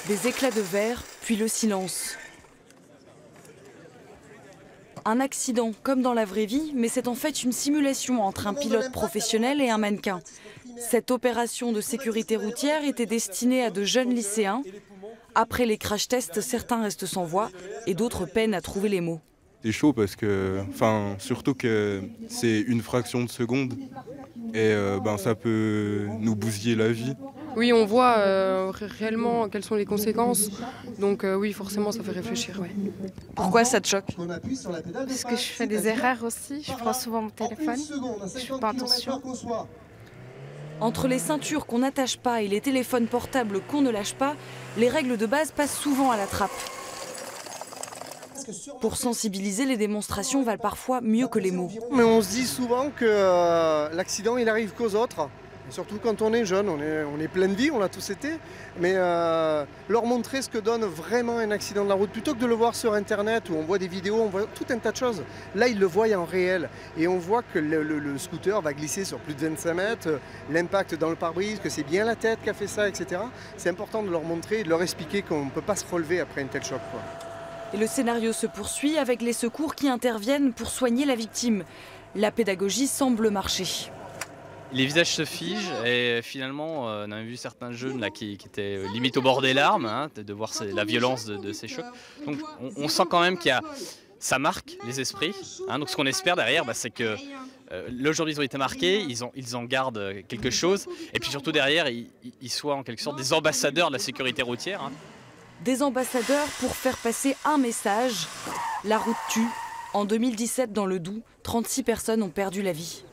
Des éclats de verre, puis le silence. Un accident comme dans la vraie vie, mais c'est en fait une simulation entre un pilote professionnel et un mannequin. Cette opération de sécurité routière était destinée à de jeunes lycéens. Après les crash tests, certains restent sans voix et d'autres peinent à trouver les mots. C'est chaud parce que, surtout que c'est une fraction de seconde et ça peut nous bousiller la vie. Oui, on voit réellement quelles sont les conséquences. Donc oui, forcément, ça fait réfléchir. Ouais. Pourquoi ça te choque? Parce que je fais des erreurs aussi, je prends souvent mon téléphone, je fais pas attention. Entre les ceintures qu'on n'attache pas et les téléphones portables qu'on ne lâche pas, les règles de base passent souvent à la trappe. Pour sensibiliser, les démonstrations valent parfois mieux que les mots. Mais on se dit souvent que l'accident il arrive qu'aux autres. Et surtout quand on est jeune, on est plein de vie, on l'a tous été. Mais leur montrer ce que donne vraiment un accident de la route, plutôt que de le voir sur internet où on voit des vidéos, on voit tout un tas de choses. Là, ils le voient en réel. Et on voit que le scooter va glisser sur plus de 25 mètres, l'impact dans le pare-brise, que c'est bien la tête qui a fait ça, etc. C'est important de leur montrer et de leur expliquer qu'on ne peut pas se relever après un tel choc, quoi. Et le scénario se poursuit avec les secours qui interviennent pour soigner la victime. La pédagogie semble marcher. Les visages se figent et finalement on a vu certains jeunes là, qui étaient limite au bord des larmes, de voir la violence de ces chocs. Donc on sent quand même ça marque les esprits. Donc ce qu'on espère derrière, c'est que là aujourd'hui ils ont été marqués, ils en gardent quelque chose. Et puis surtout derrière, ils soient en quelque sorte des ambassadeurs de la sécurité routière. Des ambassadeurs pour faire passer un message. La route tue. En 2017, dans le Doubs, 36 personnes ont perdu la vie.